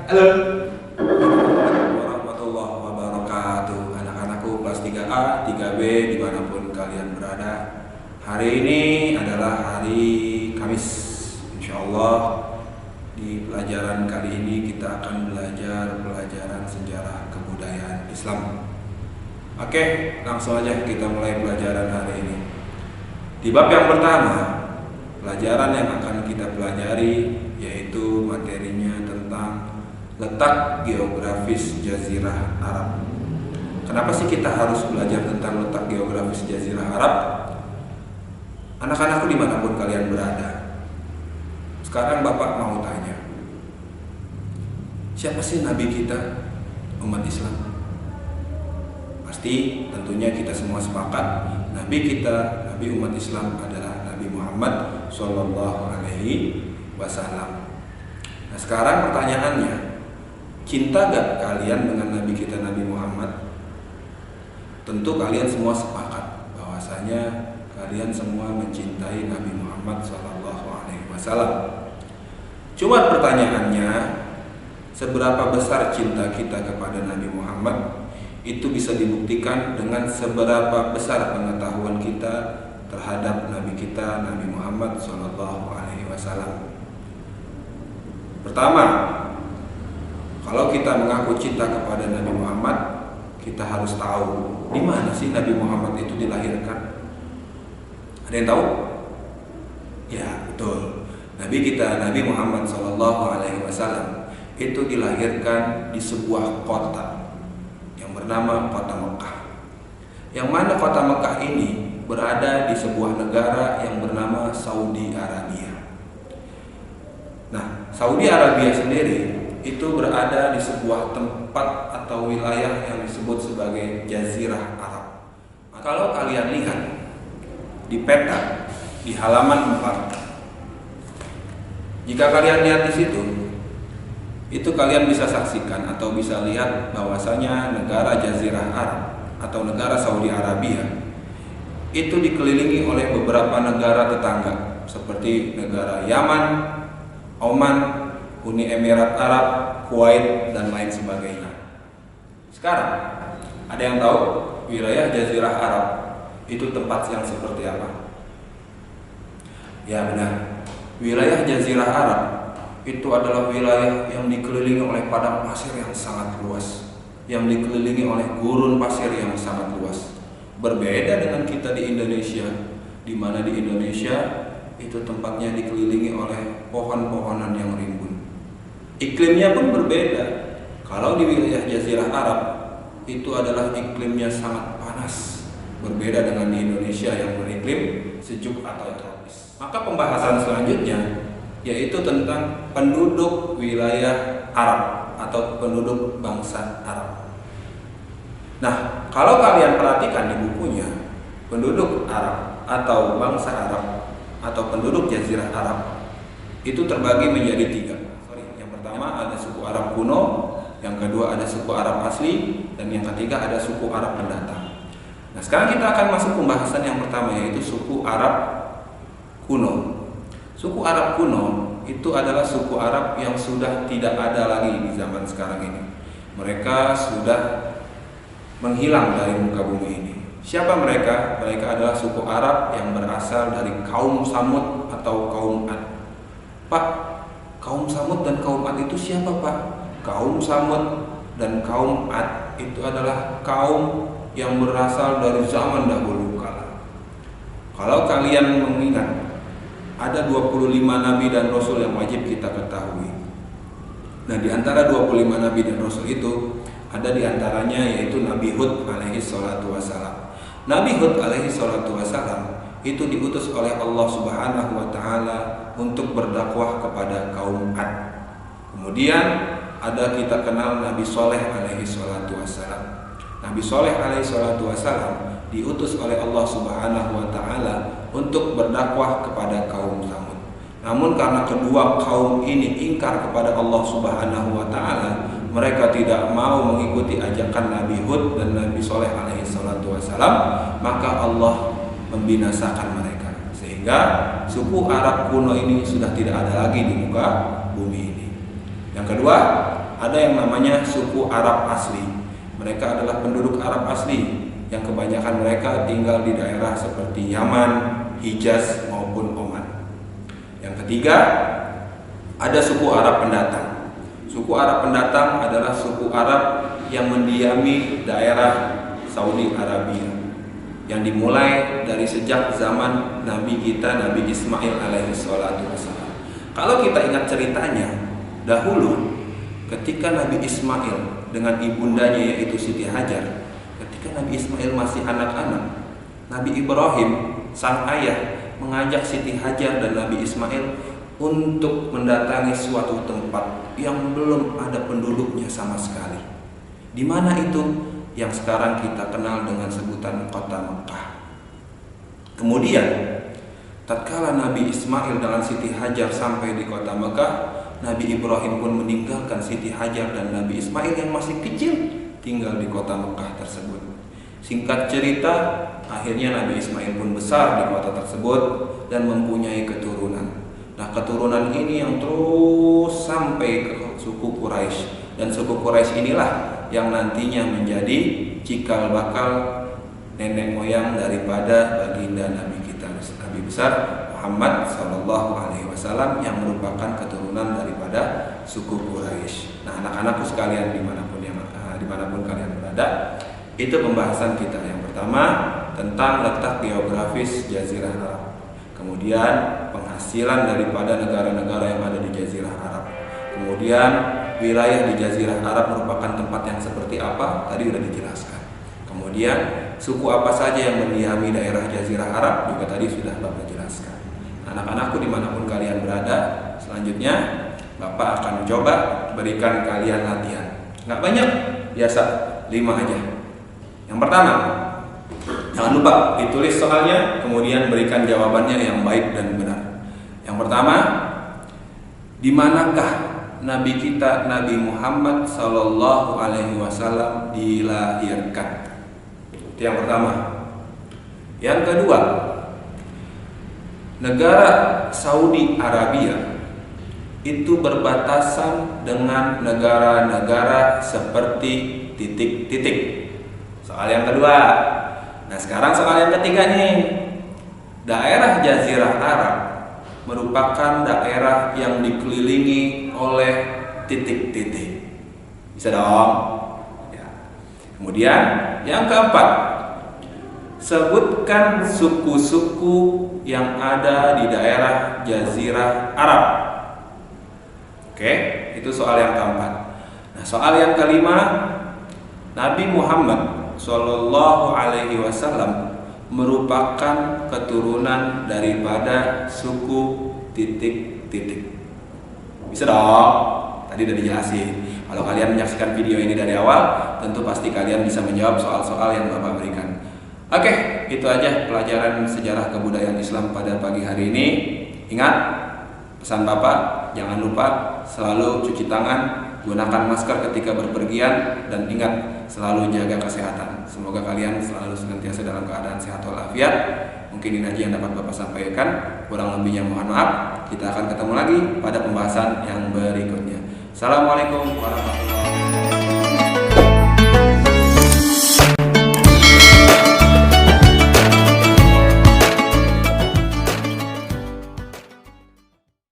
Halo. Warahmatullahi wabarakatuh. Anak-anakku kelas 3A, 3B dimanapun kalian berada. Hari ini adalah hari Kamis. Insya Allah di pelajaran kali ini kita akan belajar pelajaran sejarah kebudayaan Islam. Oke, langsung aja kita mulai pelajaran hari ini. Di bab yang pertama, pelajaran yang akan kita pelajari yaitu materinya tentang letak geografis Jazirah Arab. Kenapa sih kita harus belajar tentang letak geografis Jazirah Arab? Anak-anakku dimanapun kalian berada, sekarang Bapak mau tanya, siapa sih Nabi kita umat Islam? Pasti tentunya kita semua sepakat Nabi kita, Nabi umat Islam adalah Nabi Muhammad Sallallahu Alaihi Wasallam. Nah sekarang pertanyaannya, cinta gak kalian dengan Nabi kita Nabi Muhammad? Tentu kalian semua sepakat bahwasanya kalian semua mencintai Nabi Muhammad Sallallahu Alaihi Wasallam. Cuma pertanyaannya, seberapa besar cinta kita kepada Nabi Muhammad? Itu bisa dibuktikan dengan seberapa besar pengetahuan kita terhadap Nabi kita Nabi Muhammad Sallallahu Alaihi Wasallam. Pertama, kalau kita mengaku cinta kepada Nabi Muhammad, kita harus tahu di mana sih Nabi Muhammad itu dilahirkan. Ada yang tahu? Ya, betul. Nabi kita Nabi Muhammad Sallallahu Alaihi Wasallam itu dilahirkan di sebuah kota yang bernama Kota Mekah. Yang mana Kota Mekah ini berada di sebuah negara yang bernama Saudi Arabia. Nah, Saudi Arabia sendiri itu berada di sebuah tempat atau wilayah yang disebut sebagai Jazirah Arab. Kalau kalian lihat di peta di halaman 4, jika kalian lihat di situ, itu kalian bisa saksikan atau bisa lihat bahwasanya negara Jazirah Arab atau negara Saudi Arabia itu dikelilingi oleh beberapa negara tetangga seperti negara Yaman, Oman, Uni Emirat Arab, Kuwait, dan lain sebagainya. Sekarang, ada yang tahu wilayah Jazirah Arab itu tempat yang seperti apa? Ya benar, wilayah Jazirah Arab itu adalah wilayah yang dikelilingi oleh padang pasir yang sangat luas, yang dikelilingi oleh gurun pasir yang sangat luas. Berbeda dengan kita di Indonesia, di mana di Indonesia itu tempatnya dikelilingi oleh pohon-pohonan yang rimbun. Iklimnya pun berbeda. Kalau di wilayah Jazirah Arab itu adalah iklimnya sangat panas, berbeda dengan di Indonesia yang beriklim sejuk atau tropis. Maka pembahasan selanjutnya yaitu tentang penduduk wilayah Arab atau penduduk bangsa Arab. Nah, kalau kalian perhatikan di bukunya, penduduk Arab atau bangsa Arab atau penduduk Jazirah Arab itu terbagi menjadi 3. Yang pertama ada suku Arab kuno, yang kedua ada suku Arab asli, dan yang ketiga ada suku Arab pendatang. Nah, sekarang kita akan masuk pembahasan yang pertama yaitu suku Arab kuno. Suku Arab kuno itu adalah suku Arab yang sudah tidak ada lagi di zaman sekarang ini. Mereka sudah menghilang dari muka bumi ini. Siapa mereka? Mereka adalah suku Arab yang berasal dari kaum Samud atau kaum Ad. Pak, kaum Samud dan kaum Ad itu siapa Pak? Kaum Samud dan kaum Ad itu adalah kaum yang berasal dari zaman dahulu kala. Kalau kalian mengingat, ada 25 nabi dan rasul yang wajib kita ketahui. Nah, di antara 25 nabi dan rasul itu ada di antaranya yaitu Nabi Hud alaihi salatu wasalam. Nabi Hud alaihi salatu wasalam itu diutus oleh Allah Subhanahu wa taala untuk berdakwah kepada kaum Ad. Kemudian ada kita kenal Nabi Soleh alaihi salatu wasalam. Nabi Soleh alaihi salatu wasalam diutus oleh Allah Subhanahu wa taala untuk berdakwah kepada kaum Samud. Namun karena kedua kaum ini ingkar kepada Allah Subhanahu wa taala, mereka tidak mau mengikuti ajakan Nabi Hud dan Nabi Soleh alaihi salatu wasalam, maka Allah membinasakan mereka. Sehingga suku Arab kuno ini sudah tidak ada lagi di muka bumi ini. Yang kedua, ada yang namanya suku Arab asli. Mereka adalah penduduk Arab asli yang kebanyakan mereka tinggal di daerah seperti Yaman, Hijaz maupun Oman. Yang ketiga, ada suku Arab pendatang. Suku Arab pendatang adalah suku Arab yang mendiami daerah Saudi Arabia, yang dimulai dari sejak zaman Nabi kita Nabi Ismail alaihi salatu wassalam. Kalau kita ingat ceritanya, dahulu ketika Nabi Ismail dengan ibundanya yaitu Siti Hajar, ketika Nabi Ismail masih anak-anak, Nabi Ibrahim sang ayah mengajak Siti Hajar dan Nabi Ismail untuk mendatangi suatu tempat yang belum ada penduduknya sama sekali. Di mana itu? Yang sekarang kita kenal dengan sebutan kota Mekah. Kemudian tatkala Nabi Ismail dengan Siti Hajar sampai di kota Mekah, Nabi Ibrahim pun meninggalkan Siti Hajar dan Nabi Ismail yang masih kecil tinggal di kota Mekah tersebut. Singkat cerita, akhirnya Nabi Ismail pun besar di kota tersebut dan mempunyai keturunan. Nah, keturunan ini yang terus sampai ke suku Quraisy, dan suku Quraisy inilah yang nantinya menjadi cikal bakal nenek moyang daripada baginda Nabi kita, Nabi besar Muhammad Sallallahu Alaihi Wasallam, yang merupakan keturunan daripada suku Quraisy. Nah, anak-anakku sekalian dimanapun kalian berada, itu pembahasan kita. Yang pertama tentang letak geografis Jazirah Arab, kemudian penghasilan daripada negara-negara yang ada di Jazirah Arab, kemudian wilayah di Jazirah Arab merupakan tempat yang seperti apa, tadi sudah dijelaskan. Kemudian suku apa saja yang mendiami daerah Jazirah Arab juga tadi sudah Bapak jelaskan. Anak-anakku dimanapun kalian berada, selanjutnya Bapak akan coba berikan kalian latihan. Nggak banyak, biasa 5 aja. Yang pertama, jangan lupa ditulis soalnya, kemudian berikan jawabannya yang baik dan benar. Yang pertama, di manakah Nabi kita Nabi Muhammad Sallallahu Alaihi Wasallam dilahirkan? Itu yang pertama. Yang kedua, negara Saudi Arabia itu berbatasan dengan negara-negara seperti titik-titik. Soal yang kedua. Nah, sekarang soal yang ketiga nih. Daerah Jazirah Arab merupakan daerah yang dikelilingi oleh titik-titik. Bisa dong? Ya. Kemudian yang keempat, sebutkan suku-suku yang ada di daerah Jazirah Arab. Oke, itu soal yang keempat. Nah, soal yang kelima, Nabi Muhammad Shallallahu Alaihi Wasallam merupakan keturunan daripada suku titik-titik. Bisa dong? Tadi udah dijelasin. Kalau kalian menyaksikan video ini dari awal, tentu pasti kalian bisa menjawab soal-soal yang Bapak berikan. Oke, itu aja pelajaran sejarah kebudayaan Islam pada pagi hari ini. Ingat pesan Bapak, jangan lupa selalu cuci tangan, gunakan masker ketika berpergian, dan ingat selalu jaga kesehatan. Semoga kalian selalu senantiasa dalam keadaan sehat walafiat. Mungkin ini aja yang dapat Bapak sampaikan. Kurang lebihnya mohon maaf. Kita akan ketemu lagi pada pembahasan yang berikutnya. Assalamualaikum warahmatullahi wabarakatuh.